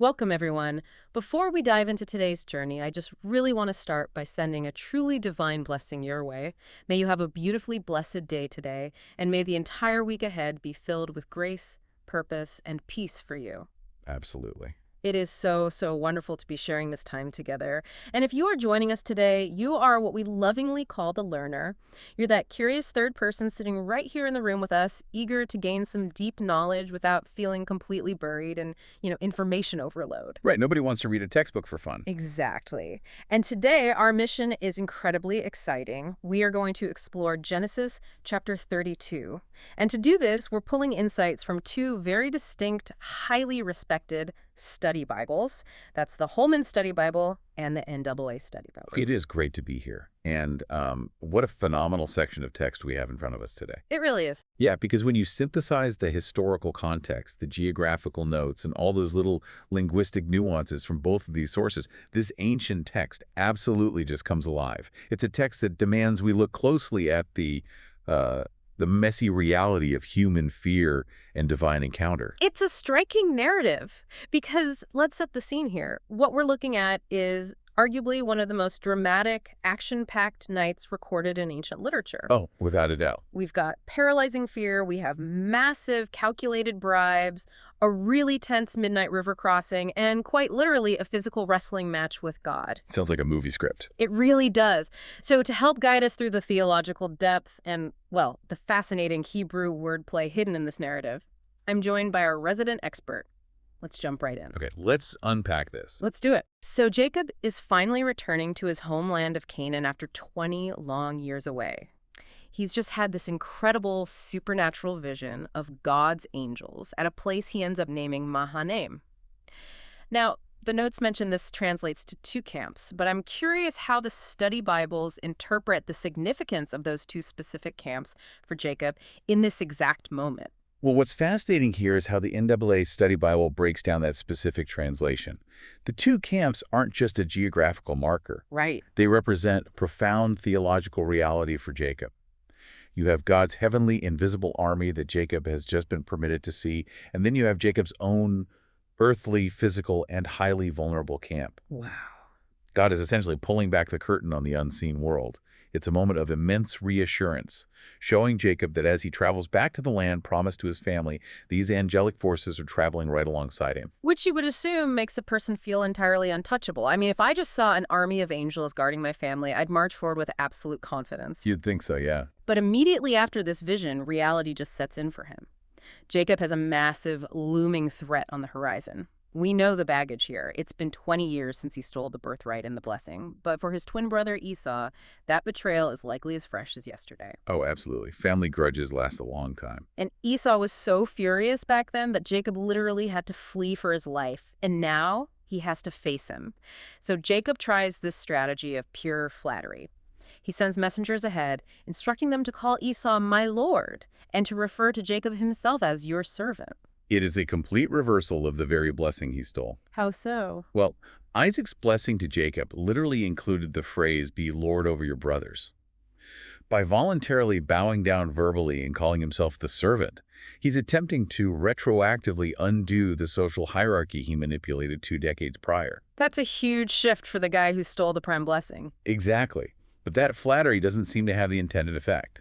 Welcome, everyone. Before we dive into today's journey, I just really want to start by sending a truly divine blessing your way. May you have a beautifully blessed day today, and may the entire week ahead be filled with grace, purpose, and peace for you. Absolutely. It is so wonderful to be sharing this time together. And if you are joining us today, you are what we lovingly call the learner. You're that curious third person sitting right here in the room with us, eager to gain some deep knowledge without feeling completely buried in, information overload. Right. Nobody wants to read a textbook for fun. Exactly. And today, our mission is incredibly exciting. We are going to explore Genesis chapter 32. And to do this, we're pulling insights from two very distinct, highly respected study Bibles. That's the Holman Study Bible and the NAA Study Bible. It is great to be here. And what a phenomenal section of text we have in front of us today. It really is. Yeah, because when you synthesize the historical context, the geographical notes, and all those little linguistic nuances from both of these sources, this ancient text absolutely just comes alive. It's a text that demands we look closely at the messy reality of human fear and divine encounter. It's a striking narrative because let's set the scene here. What we're looking at is arguably one of the most dramatic, action-packed nights recorded in ancient literature. Oh, without a doubt. We've got paralyzing fear, we have massive calculated bribes, a really tense midnight river crossing, and quite literally a physical wrestling match with God. Sounds like a movie script. It really does. So to help guide us through the theological depth and, well, the fascinating Hebrew wordplay hidden in this narrative, I'm joined by our resident expert. Let's jump right in. Okay, let's unpack this. Let's do it. So Jacob is finally returning to his homeland of Canaan after 20 long years away. He's just had this incredible supernatural vision of God's angels at a place he ends up naming Mahanaim. Now, the notes mention this translates to two camps, but I'm curious how the study Bibles interpret the significance of those two specific camps for Jacob in this exact moment. Well, what's fascinating here is how the NAA Study Bible breaks down that specific translation. The two camps aren't just a geographical marker. Right. They represent profound theological reality for Jacob. You have God's heavenly invisible army that Jacob has just been permitted to see, and then you have Jacob's own earthly, physical, and highly vulnerable camp. Wow. God is essentially pulling back the curtain on the unseen world. It's a moment of immense reassurance, showing Jacob that as he travels back to the land promised to his family, these angelic forces are traveling right alongside him. Which you would assume makes a person feel entirely untouchable. I mean, if I just saw an army of angels guarding my family, I'd march forward with absolute confidence. You'd think so, yeah. But immediately after this vision, reality just sets in for him. Jacob has a massive, looming threat on the horizon. We know the baggage here. It's been 20 years since he stole the birthright and the blessing. But for his twin brother Esau, that betrayal is likely as fresh as yesterday. Oh, absolutely. Family grudges last a long time. And Esau was so furious back then that Jacob literally had to flee for his life. And now he has to face him. So Jacob tries this strategy of pure flattery. He sends messengers ahead, instructing them to call Esau my lord and to refer to Jacob himself as your servant. It is a complete reversal of the very blessing he stole. How so? Well, Isaac's blessing to Jacob literally included the phrase, be Lord over your brothers. By voluntarily bowing down verbally and calling himself the servant, he's attempting to retroactively undo the social hierarchy he manipulated 2 decades prior. That's a huge shift for the guy who stole the prime blessing. Exactly. But that flattery doesn't seem to have the intended effect,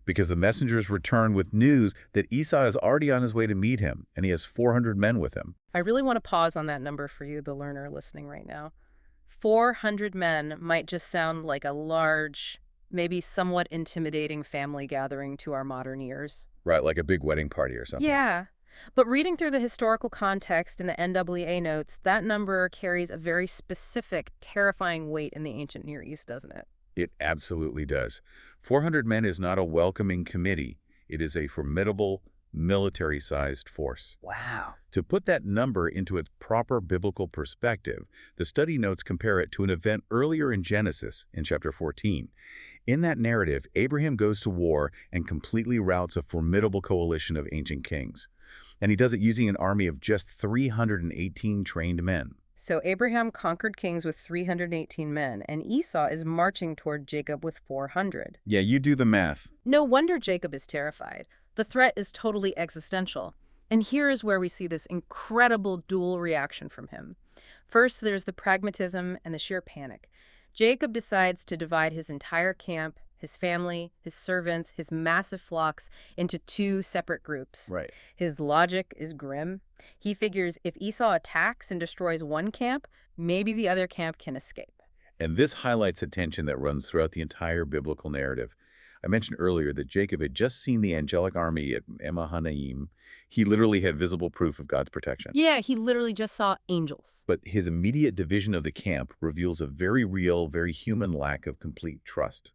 because the messengers return with news that Esau is already on his way to meet him, and he has 400 men with him. I really want to pause on that number for you, the learner listening right now. 400 men might just sound like a large, maybe somewhat intimidating family gathering to our modern ears. Right, like a big wedding party or something. Yeah. But reading through the historical context in the NAA notes, that number carries a very specific, terrifying weight in the ancient Near East, doesn't it? It absolutely does. 400 men is not a welcoming committee. It is a formidable, military-sized force. Wow. To put that number into its proper biblical perspective, the study notes compare it to an event earlier in Genesis, in chapter 14. In that narrative, Abraham goes to war and completely routs a formidable coalition of ancient kings. And he does it using an army of just 318 trained men. So Abraham conquered kings with 318 men, and Esau is marching toward Jacob with 400. Yeah, you do the math. No wonder Jacob is terrified. The threat is totally existential. And here is where we see this incredible dual reaction from him. First, there's the pragmatism and the sheer panic. Jacob decides to divide his entire camp, his family, his servants, his massive flocks into two separate groups. Right. His logic is grim. He figures if Esau attacks and destroys one camp, maybe the other camp can escape. And this highlights a tension that runs throughout the entire biblical narrative. I mentioned earlier that Jacob had just seen the angelic army at Mahanaim. He literally had visible proof of God's protection. Yeah, he literally just saw angels. But his immediate division of the camp reveals a very real, very human lack of complete trust.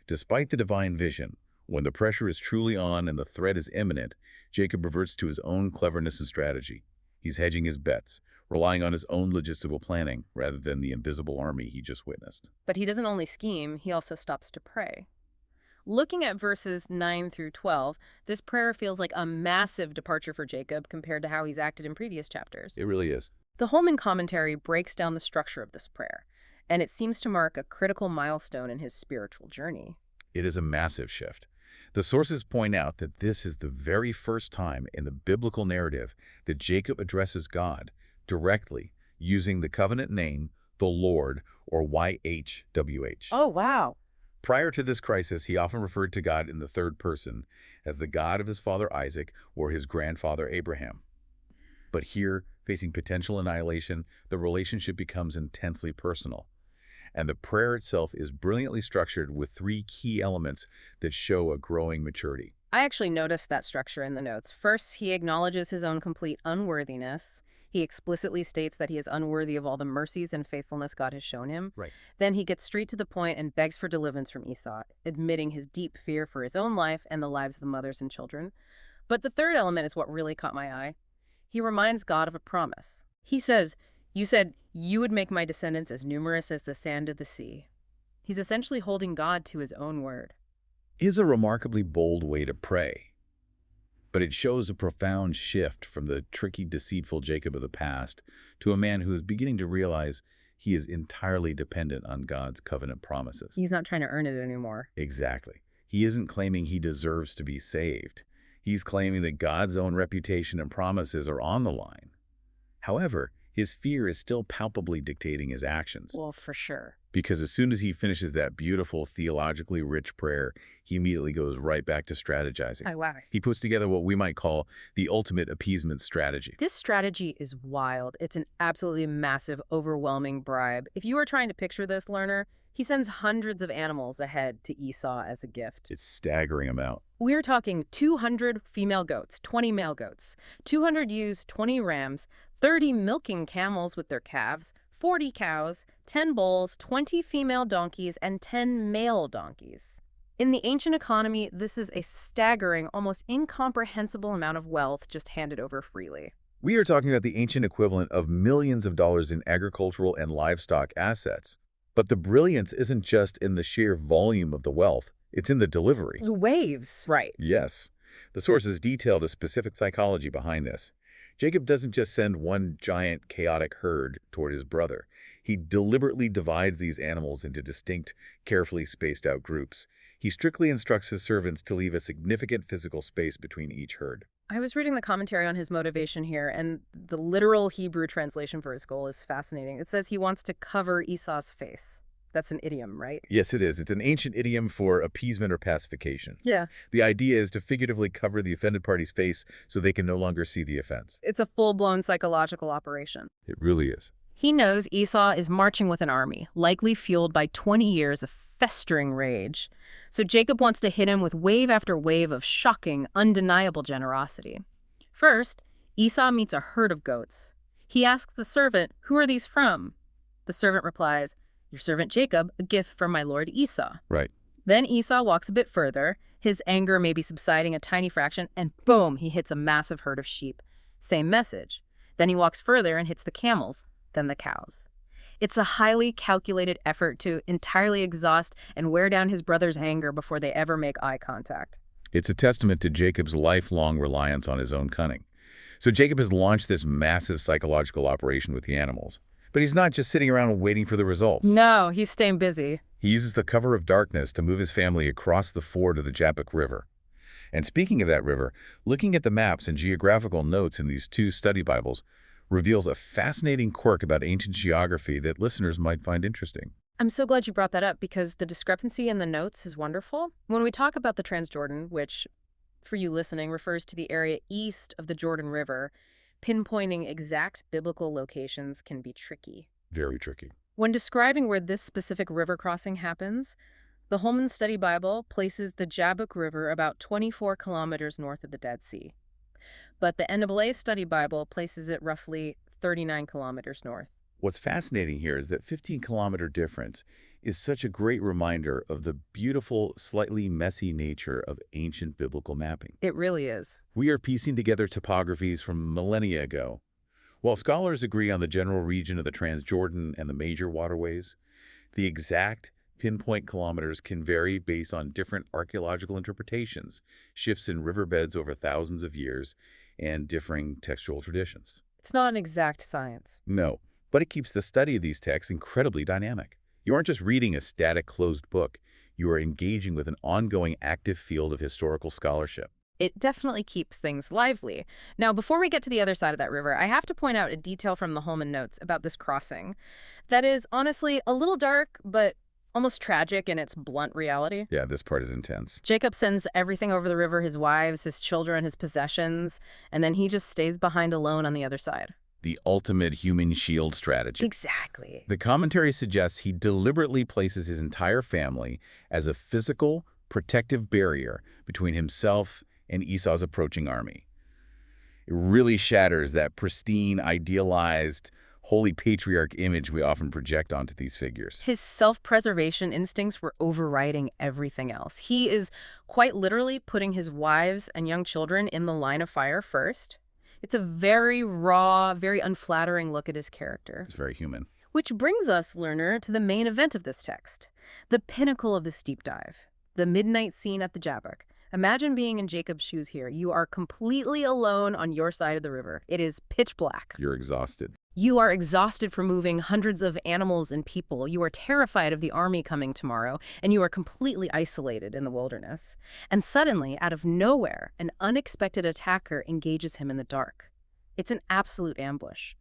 Despite the divine vision, when the pressure is truly on and the threat is imminent, Jacob reverts to his own cleverness and strategy. He's hedging his bets, relying on his own logistical planning rather than the invisible army he just witnessed. But he doesn't only scheme, he also stops to pray. Looking at verses 9 through 12, this prayer feels like a massive departure for Jacob compared to how he's acted in previous chapters. It really is. The Holman commentary breaks down the structure of this prayer, and it seems to mark a critical milestone in his spiritual journey. It is a massive shift. The sources point out that this is the very first time in the biblical narrative that Jacob addresses God directly using the covenant name, the Lord, or YHWH. Oh, wow. Prior to this crisis, he often referred to God in the third person as the God of his father Isaac or his grandfather Abraham. But here, facing potential annihilation, the relationship becomes intensely personal. And the prayer itself is brilliantly structured with three key elements that show a growing maturity. I actually noticed that structure in the notes. First, he acknowledges his own complete unworthiness. He explicitly states that he is unworthy of all the mercies and faithfulness God has shown him. Right. Then he gets straight to the point and begs for deliverance from Esau, admitting his deep fear for his own life and the lives of the mothers and children. But the third element is what really caught my eye. He reminds God of a promise. He says, "You said you would make my descendants as numerous as the sand of the sea." He's essentially holding God to his own word. Is a remarkably bold way to pray. But it shows a profound shift from the tricky, deceitful Jacob of the past to a man who is beginning to realize he is entirely dependent on God's covenant promises. He's not trying to earn it anymore. Exactly. He isn't claiming he deserves to be saved. He's claiming that God's own reputation and promises are on the line. However, his fear is still palpably dictating his actions. Well, for sure. Because as soon as he finishes that beautiful, theologically rich prayer, he immediately goes right back to strategizing. Oh, wow. He puts together what we might call the ultimate appeasement strategy. This strategy is wild. It's an absolutely massive, overwhelming bribe. If you are trying to picture this, learner, he sends hundreds of animals ahead to Esau as a gift. It's staggering amount. We're talking 200 female goats, 20 male goats, 200 ewes, 20 rams, 30 milking camels with their calves, 40 cows, 10 bulls, 20 female donkeys, and 10 male donkeys. In the ancient economy, this is a staggering, almost incomprehensible amount of wealth just handed over freely. We are talking about the ancient equivalent of millions of dollars in agricultural and livestock assets. But the brilliance isn't just in the sheer volume of the wealth, it's in the delivery. The waves, right. Yes. The sources detail the specific psychology behind this. Jacob doesn't just send one giant, chaotic herd toward his brother. He deliberately divides these animals into distinct, carefully spaced out groups. He strictly instructs his servants to leave a significant physical space between each herd. I was reading the commentary on his motivation here, and the literal Hebrew translation for his goal is fascinating. It says he wants to cover Esau's face. That's an idiom, right? Yes, it is. It's an ancient idiom for appeasement or pacification. Yeah. The idea is to figuratively cover the offended party's face so they can no longer see the offense. It's a full-blown psychological operation. It really is. He knows Esau is marching with an army, likely fueled by 20 years of festering rage. So Jacob wants to hit him with wave after wave of shocking, undeniable generosity. First, Esau meets a herd of goats. He asks the servant, "Who are these from?" The servant replies, "Your servant Jacob, a gift from my lord Esau." Right. Then Esau walks a bit further, his anger maybe subsiding a tiny fraction, and boom, he hits a massive herd of sheep. Same message. Then he walks further and hits the camels, then the cows. It's a highly calculated effort to entirely exhaust and wear down his brother's anger before they ever make eye contact. It's a testament to Jacob's lifelong reliance on his own cunning. So Jacob has launched this massive psychological operation with the animals. But he's not just sitting around waiting for the results. No, he's staying busy. He uses the cover of darkness to move his family across the ford of the Jabbok River. And speaking of that river, looking at the maps and geographical notes in these two study Bibles reveals a fascinating quirk about ancient geography that listeners might find interesting. I'm so glad you brought that up because the discrepancy in the notes is wonderful. When we talk about the Transjordan, which, for you listening, refers to the area east of the Jordan River, pinpointing exact biblical locations can be tricky. Very tricky. When describing where this specific river crossing happens, the Holman Study Bible places the Jabbok River about 24 kilometers north of the Dead Sea. But the NAA Study Bible places it roughly 39 kilometers north. What's fascinating here is that 15-kilometer difference is such a great reminder of the beautiful, slightly messy nature of ancient biblical mapping. It really is. We are piecing together topographies from millennia ago. While scholars agree on the general region of the Transjordan and the major waterways, the exact pinpoint kilometers can vary based on different archaeological interpretations, shifts in riverbeds over thousands of years, and differing textual traditions. It's not an exact science. No, but it keeps the study of these texts incredibly dynamic. You aren't just reading a static, closed book. You are engaging with an ongoing active field of historical scholarship. It definitely keeps things lively. Now, before we get to the other side of that river, I have to point out a detail from the Holman notes about this crossing that is honestly a little dark, but almost tragic in its blunt reality. Yeah, this part is intense. Jacob sends everything over the river, his wives, his children, his possessions, and then he just stays behind alone on the other side. The ultimate human shield strategy. Exactly. The commentary suggests he deliberately places his entire family as a physical, protective barrier between himself and Esau's approaching army. It really shatters that pristine, idealized, holy patriarch image we often project onto these figures. His self-preservation instincts were overriding everything else. He is quite literally putting his wives and young children in the line of fire first. It's a very raw, very unflattering look at his character. It's very human. Which brings us, learner, to the main event of this text, the pinnacle of this deep dive, the midnight scene at the Jabbok. Imagine being in Jacob's shoes here. You are completely alone on your side of the river. It is pitch black. You're exhausted. You are exhausted from moving hundreds of animals and people. You are terrified of the army coming tomorrow, and you are completely isolated in the wilderness. And suddenly, out of nowhere, an unexpected attacker engages him in the dark. It's an absolute ambush.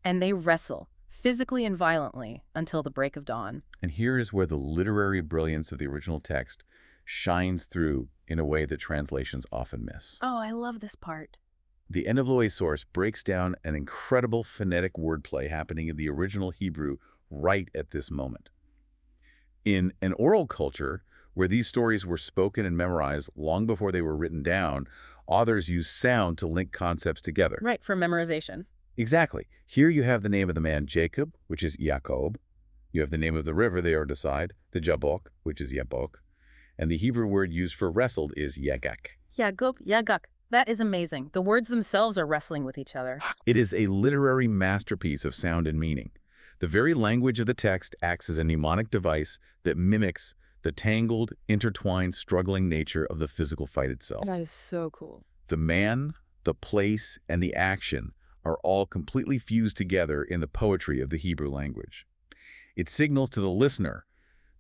And they wrestle, physically and violently, until the break of dawn. And here is where the literary brilliance of the original text shines through in a way that translations often miss. Oh, I love this part. The NAA source breaks down an incredible phonetic wordplay happening in the original Hebrew right at this moment. In an oral culture, where these stories were spoken and memorized long before they were written down, authors used sound to link concepts together. Right, for memorization. Exactly. Here you have the name of the man Jacob, which is Jacob. You have the name of the river they are to decide, the Jabbok, which is Yabok. And the Hebrew word used for wrestled is yagak. Yagub, yagak. That is amazing. The words themselves are wrestling with each other. It is a literary masterpiece of sound and meaning. The very language of the text acts as a mnemonic device that mimics the tangled, intertwined, struggling nature of the physical fight itself. That is so cool. The man, the place, and the action are all completely fused together in the poetry of the Hebrew language. It signals to the listener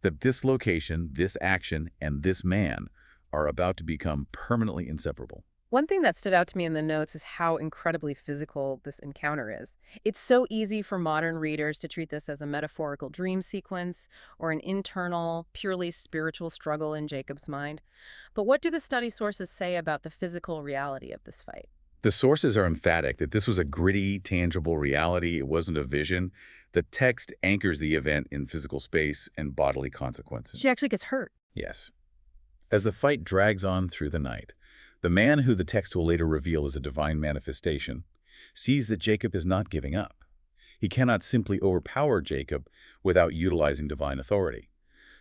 that this location, this action, and this man are about to become permanently inseparable. One thing that stood out to me in the notes is how incredibly physical this encounter is. It's so easy for modern readers to treat this as a metaphorical dream sequence or an internal, purely spiritual struggle in Jacob's mind. But what do the study sources say about the physical reality of this fight? The sources are emphatic that this was a gritty, tangible reality. It wasn't a vision. The text anchors the event in physical space and bodily consequences. She actually gets hurt. Yes. As the fight drags on through the night, the man, who the text will later reveal as a divine manifestation, sees that Jacob is not giving up. He cannot simply overpower Jacob without utilizing divine authority.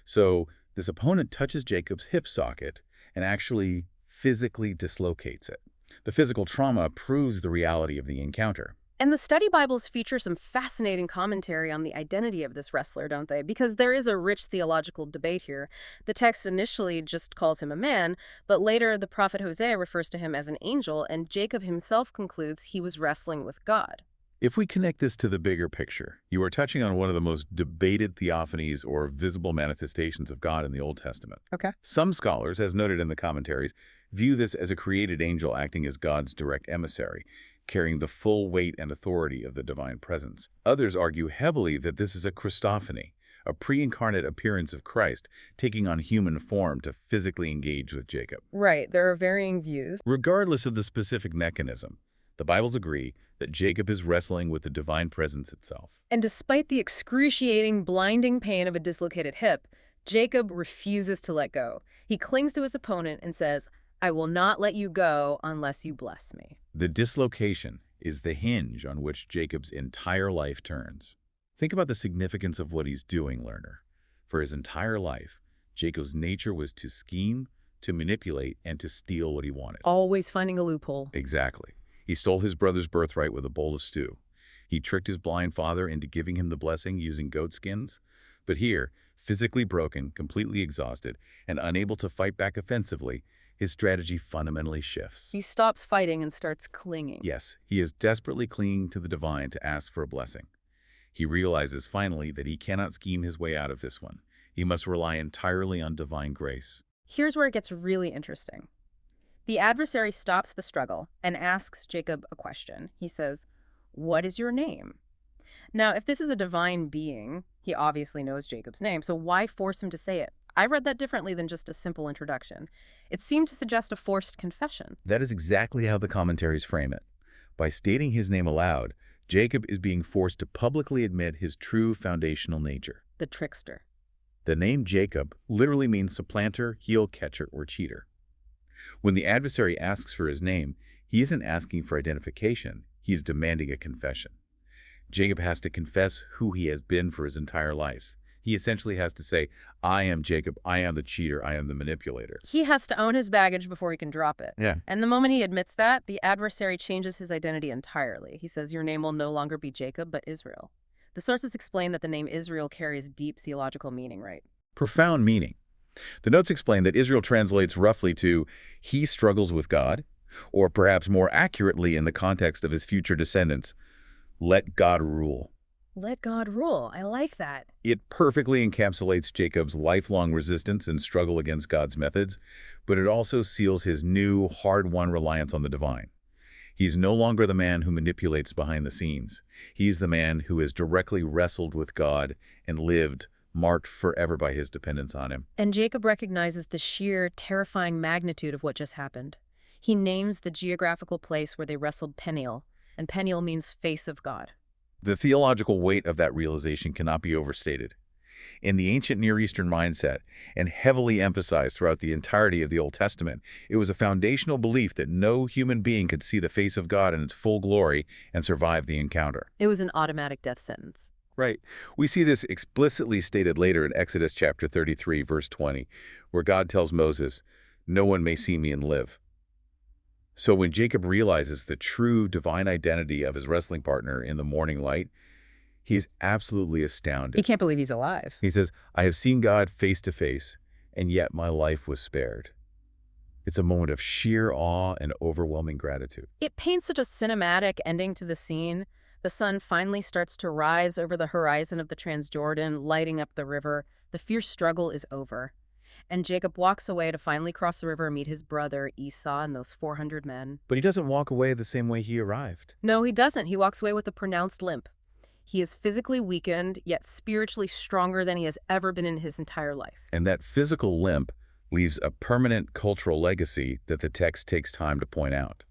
So this opponent touches Jacob's hip socket and actually physically dislocates it. The physical trauma proves the reality of the encounter. And the study Bibles feature some fascinating commentary on the identity of this wrestler, don't they? Because there is a rich theological debate here. The text initially just calls him a man, but later the prophet Hosea refers to him as an angel, and Jacob himself concludes he was wrestling with God. If we connect this to the bigger picture, you are touching on one of the most debated theophanies or visible manifestations of God in the Old Testament. Okay. Some scholars, as noted in the commentaries, view this as a created angel acting as God's direct emissary, carrying the full weight and authority of the divine presence. Others argue heavily that this is a Christophany, a pre-incarnate appearance of Christ taking on human form to physically engage with Jacob. Right, there are varying views. Regardless of the specific mechanism, the Bibles agree that Jacob is wrestling with the divine presence itself. And despite the excruciating, blinding pain of a dislocated hip, Jacob refuses to let go. He clings to his opponent and says, "I will not let you go unless you bless me." The dislocation is the hinge on which Jacob's entire life turns. Think about the significance of what he's doing, learner. For his entire life, Jacob's nature was to scheme, to manipulate, and to steal what he wanted. Always finding a loophole. Exactly. He stole his brother's birthright with a bowl of stew. He tricked his blind father into giving him the blessing using goat skins. But here, physically broken, completely exhausted, and unable to fight back offensively, his strategy fundamentally shifts. He stops fighting and starts clinging. Yes, he is desperately clinging to the divine to ask for a blessing. He realizes finally that he cannot scheme his way out of this one. He must rely entirely on divine grace. Here's where it gets really interesting. The adversary stops the struggle and asks Jacob a question. He says, "What is your name?" Now, if this is a divine being, he obviously knows Jacob's name, so why force him to say it? I read that differently than just a simple introduction. It seemed to suggest a forced confession. That is exactly how the commentaries frame it. By stating his name aloud, Jacob is being forced to publicly admit his true foundational nature. The trickster. The name Jacob literally means supplanter, heel catcher, or cheater. When the adversary asks for his name, he isn't asking for identification, he is demanding a confession. Jacob has to confess who he has been for his entire life. He essentially has to say, "I am Jacob, I am the cheater, I am the manipulator." He has to own his baggage before he can drop it. Yeah. And the moment he admits that, the adversary changes his identity entirely. He says, "Your name will no longer be Jacob, but Israel." The sources explain that the name Israel carries deep theological meaning, right? Profound meaning. The notes explain that Israel translates roughly to, "he struggles with God," or perhaps more accurately in the context of his future descendants, "let God rule." Let God rule. I like that. It perfectly encapsulates Jacob's lifelong resistance and struggle against God's methods, but it also seals his new, hard-won reliance on the divine. He's no longer the man who manipulates behind the scenes. He's the man who has directly wrestled with God and lived, marked forever by his dependence on him. And Jacob recognizes the sheer, terrifying magnitude of what just happened. He names the geographical place where they wrestled Peniel, and Peniel means face of God. The theological weight of that realization cannot be overstated. In the ancient Near Eastern mindset, and heavily emphasized throughout the entirety of the Old Testament, it was a foundational belief that no human being could see the face of God in its full glory and survive the encounter. It was an automatic death sentence. Right. We see this explicitly stated later in Exodus chapter 33, verse 20, where God tells Moses, "No one may see me and live." So when Jacob realizes the true divine identity of his wrestling partner in the morning light, he is absolutely astounded. He can't believe he's alive. He says, "I have seen God face to face, and yet my life was spared." It's a moment of sheer awe and overwhelming gratitude. It paints such a cinematic ending to the scene. The sun finally starts to rise over the horizon of the Transjordan, lighting up the river. The fierce struggle is over. And Jacob walks away to finally cross the river and meet his brother Esau and those 400 men. But he doesn't walk away the same way he arrived. No, he doesn't. He walks away with a pronounced limp. He is physically weakened, yet spiritually stronger than he has ever been in his entire life. And that physical limp leaves a permanent cultural legacy that the text takes time to point out.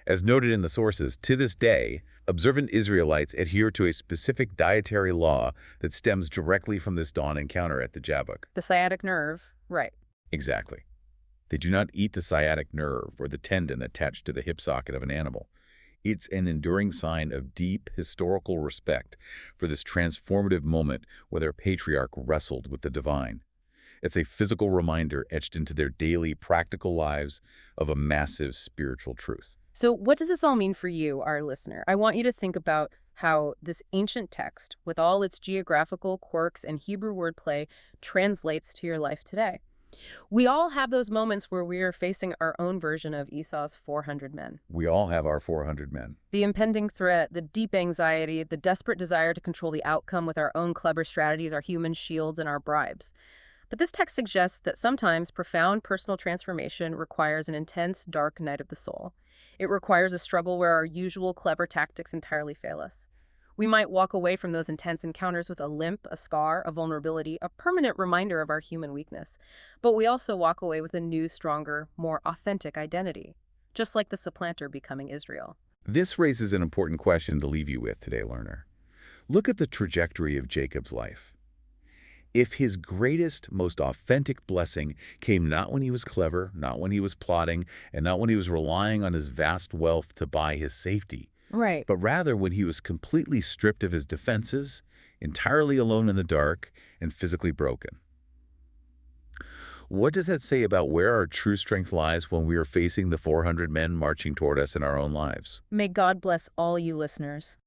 As noted in the sources, to this day, observant Israelites adhere to a specific dietary law that stems directly from this dawn encounter at the Jabbok. The sciatic nerve, right. Exactly. They do not eat the sciatic nerve or the tendon attached to the hip socket of an animal. It's an enduring sign of deep historical respect for this transformative moment where their patriarch wrestled with the divine. It's a physical reminder etched into their daily practical lives of a massive spiritual truth. So what does this all mean for you, our listener? I want you to think about how this ancient text, with all its geographical quirks and Hebrew wordplay, translates to your life today. We all have those moments where we are facing our own version of Esau's 400 men. We all have our 400 men. The impending threat, the deep anxiety, the desperate desire to control the outcome with our own clever strategies, our human shields, and our bribes. But this text suggests that sometimes profound personal transformation requires an intense, dark night of the soul. It requires a struggle where our usual clever tactics entirely fail us. We might walk away from those intense encounters with a limp, a scar, a vulnerability, a permanent reminder of our human weakness. But we also walk away with a new, stronger, more authentic identity, just like the supplanter becoming Israel. This raises an important question to leave you with today, learner. Look at the trajectory of Jacob's life. If his greatest, most authentic blessing came not when he was clever, not when he was plotting, and not when he was relying on his vast wealth to buy his safety, Right. but rather when he was completely stripped of his defenses, entirely alone in the dark, and physically broken. What does that say about where our true strength lies when we are facing the 400 men marching toward us in our own lives? May God bless all you listeners.